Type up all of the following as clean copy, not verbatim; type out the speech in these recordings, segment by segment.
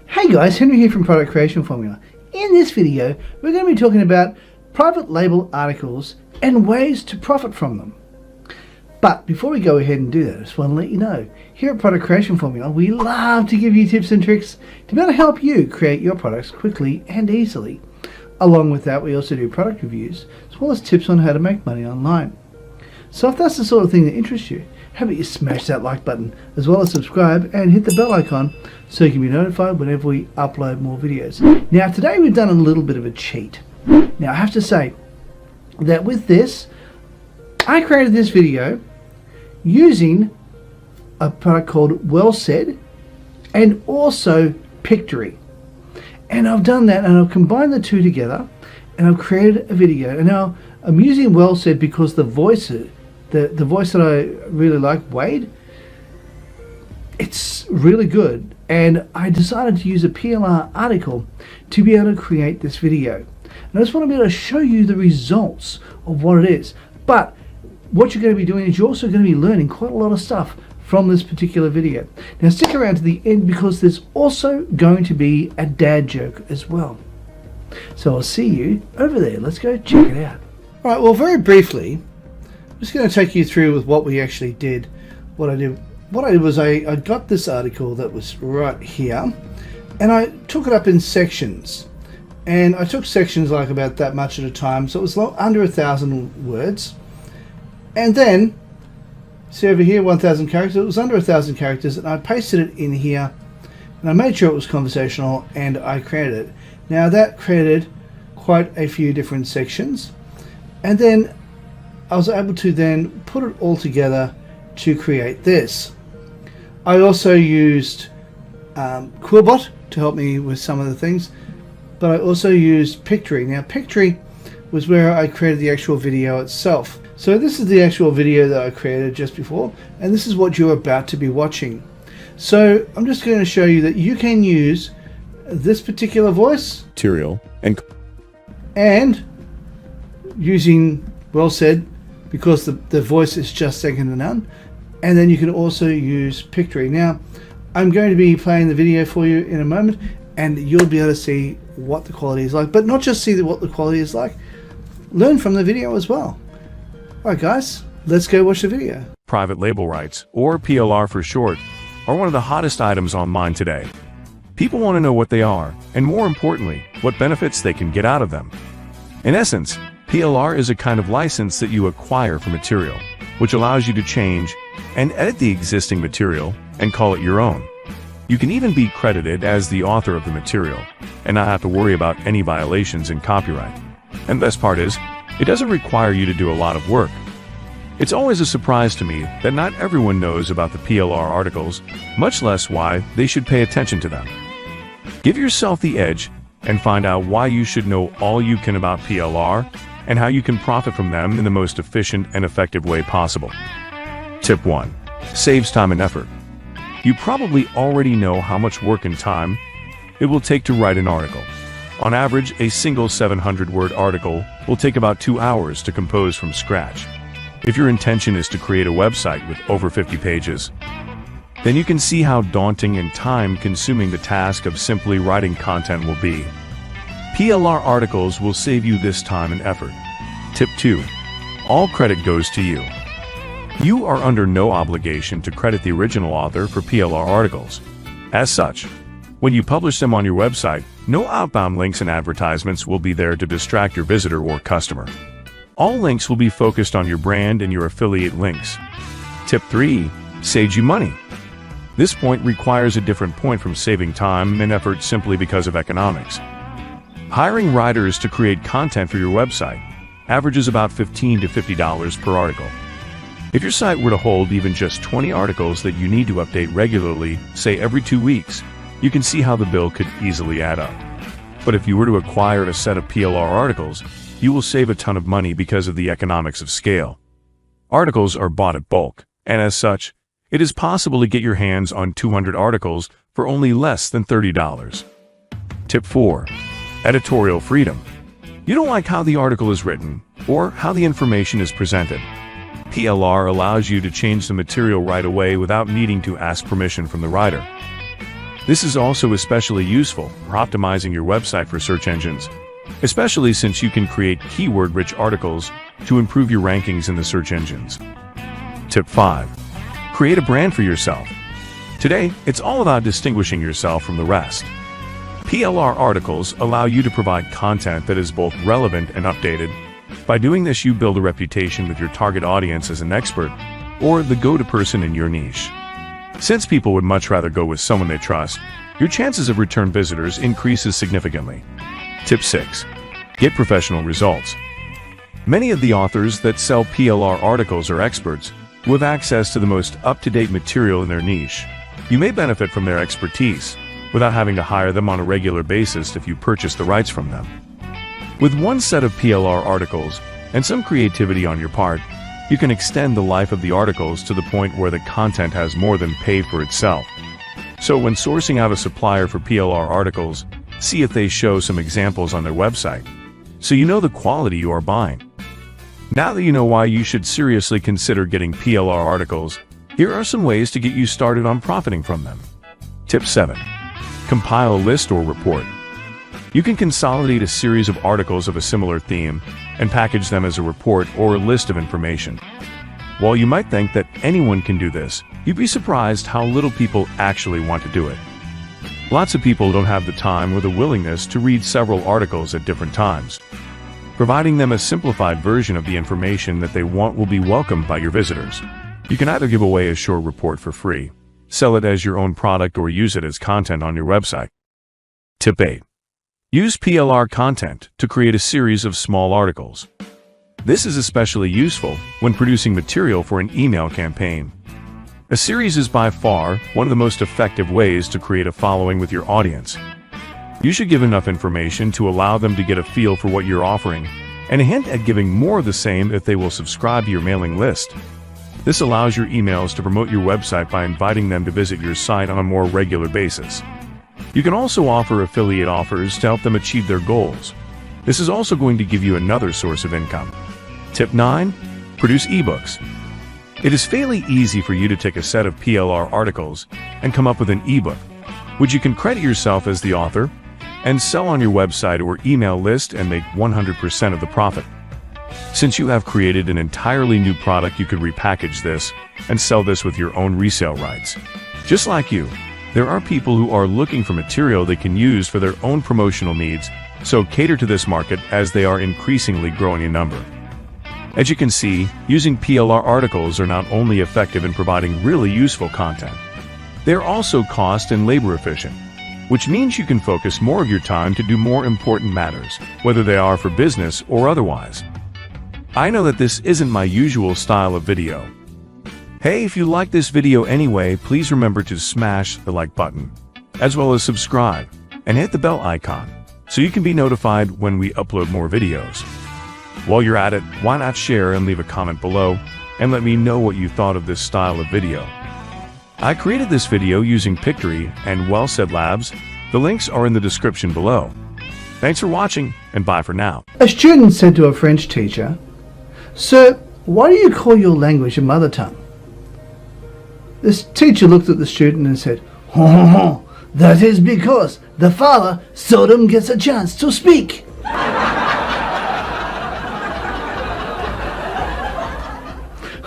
Hey guys, Henry here from Product Creation Formula. In this video, we're going to be talking about private label articles and ways to profit from them. But before we go ahead and do that, I just want to let you know, here at Product Creation Formula, we love to give you tips and tricks to be able to help you create your products quickly and easily. Along with that, we also do product reviews, as well as tips on how to make money online. So if that's the sort of thing that interests you, how about you smash that like button, as well as subscribe and hit the bell icon so you can be notified whenever we upload more videos. Now today we've done a little bit of a cheat. Now I have to say that with this, I created this video using a product called WellSaid and also Pictory. And I've done that and I've combined the two together and I've created a video. And now I'm using WellSaid because the voice that I really like, Wade, it's really good. And I decided to use a PLR article to be able to create this video. And I just want to be able to show you the results of what it is. But what you're going to be doing is you're also going to be learning quite a lot of stuff from this particular video. Now stick around to the end because there's also going to be a dad joke as well. So I'll see you over there. Let's go check it out. All right, well, very briefly, I'm just going to take you through with what we actually did. What I did was I got this article that was right here and I took it up in sections. And I took sections like about that much at a time, so it was under 1,000 words. And then, see over here, 1,000 characters, it was under 1,000 characters, and I pasted it in here, and I made sure it was conversational, and I created it. Now that created quite a few different sections, and then I was able to then put it all together to create this. I also used Quillbot to help me with some of the things, but I also used Pictory. Now Pictory was where I created the actual video itself. So this is the actual video that I created just before, and this is what you're about to be watching. So I'm just going to show you that you can use this particular voice material and using WellSaid because the voice is just second to none, and then you can also use Pictory. Now I'm going to be playing the video for you in a moment and you'll be able to see what the quality is like, but not just see what the quality is like, learn from the video as well. Alright guys, let's go watch the video. Private label rights, or PLR for short, are one of the hottest items online today. People want to know what they are, and more importantly, what benefits they can get out of them. In essence, PLR is a kind of license that you acquire for material, which allows you to change and edit the existing material and call it your own. You can even be credited as the author of the material, and not have to worry about any violations in copyright. And the best part is, it doesn't require you to do a lot of work. It's always a surprise to me that not everyone knows about the PLR articles, much less why they should pay attention to them. Give yourself the edge and find out why you should know all you can about PLR and how you can profit from them in the most efficient and effective way possible. Tip 1. Saves time and effort. You probably already know how much work and time it will take to write an article. On average, a single 700-word article will take about 2 hours to compose from scratch. If your intention is to create a website with over 50 pages, then you can see how daunting and time-consuming the task of simply writing content will be. PLR articles will save you this time and effort. Tip 2. All credit goes to you. You are under no obligation to credit the original author for PLR articles. As such, when you publish them on your website, no outbound links and advertisements will be there to distract your visitor or customer. All links will be focused on your brand and your affiliate links. Tip 3. Saves you money. This point requires a different point from saving time and effort simply because of economics. Hiring writers to create content for your website averages about $15 to $50 per article. If your site were to hold even just 20 articles that you need to update regularly, say every 2 weeks, you can see how the bill could easily add up. But if you were to acquire a set of PLR articles, you will save a ton of money because of the economics of scale. Articles are bought at bulk, and as such, it is possible to get your hands on 200 articles for only less than $30. Tip 4. Editorial Freedom. You don't like how the article is written, or how the information is presented. PLR allows you to change the material right away without needing to ask permission from the writer. This is also especially useful for optimizing your website for search engines, especially since you can create keyword-rich articles to improve your rankings in the search engines. Tip 5. Create a brand for yourself. Today, it's all about distinguishing yourself from the rest. PLR articles allow you to provide content that is both relevant and updated. By doing this, you build a reputation with your target audience as an expert or the go-to person in your niche. Since people would much rather go with someone they trust, your chances of return visitors increases significantly. Tip 6. Get professional results. Many of the authors that sell PLR articles are experts who have access to the most up-to-date material in their niche. You may benefit from their expertise without having to hire them on a regular basis if you purchase the rights from them. With one set of PLR articles and some creativity on your part, you can extend the life of the articles to the point where the content has more than paid for itself. So when sourcing out a supplier for PLR articles, see if they show some examples on their website, so you know the quality you are buying. Now that you know why you should seriously consider getting PLR articles, here are some ways to get you started on profiting from them. Tip 7. Compile a list or report. You can consolidate a series of articles of a similar theme and package them as a report or a list of information. While you might think that anyone can do this, you'd be surprised how little people actually want to do it. Lots of people don't have the time or the willingness to read several articles at different times. Providing them a simplified version of the information that they want will be welcomed by your visitors. You can either give away a short report for free, sell it as your own product, or use it as content on your website. Tip 8. Use PLR content to create a series of small articles. This is especially useful when producing material for an email campaign. A series is by far one of the most effective ways to create a following with your audience. You should give enough information to allow them to get a feel for what you're offering, and a hint at giving more of the same if they will subscribe to your mailing list. This allows your emails to promote your website by inviting them to visit your site on a more regular basis. You can also offer affiliate offers to help them achieve their goals. This is also going to give you another source of income. Tip 9. Produce ebooks. It is fairly easy for you to take a set of PLR articles and come up with an ebook, which you can credit yourself as the author and sell on your website or email list and make 100% of the profit. Since you have created an entirely new product, you could repackage this and sell this with your own resale rights. Just like you, there are people who are looking for material they can use for their own promotional needs, so cater to this market as they are increasingly growing in number. As you can see, using PLR articles are not only effective in providing really useful content, they are also cost and labor efficient, which means you can focus more of your time to do more important matters, whether they are for business or otherwise. I know that this isn't my usual style of video. Hey, if you like this video anyway, please remember to smash the like button, as well as subscribe, and hit the bell icon, so you can be notified when we upload more videos. While you're at it, why not share and leave a comment below, and let me know what you thought of this style of video. I created this video using Pictory and WellSaid Labs. The links are in the description below. Thanks for watching, and bye for now. A student said to a French teacher, "Sir, why do you call your language a mother tongue?" This teacher looked at the student and said, "Oh, that is because the father seldom gets a chance to speak."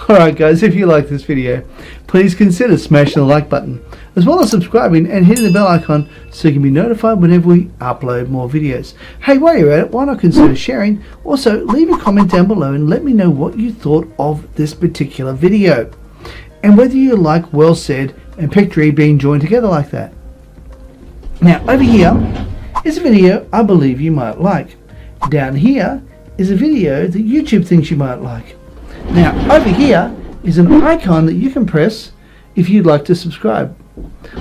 Alright guys, if you like this video, please consider smashing the like button, as well as subscribing and hitting the bell icon so you can be notified whenever we upload more videos. Hey, while you're at it, why not consider sharing? Also, leave a comment down below and let me know what you thought of this particular video, and whether you like WellSaid and Pictory being joined together like that. Now, over here is a video I believe you might like. Down here is a video that YouTube thinks you might like. Now, over here is an icon that you can press if you'd like to subscribe.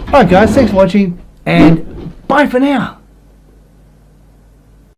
Alright guys, thanks for watching, and bye for now.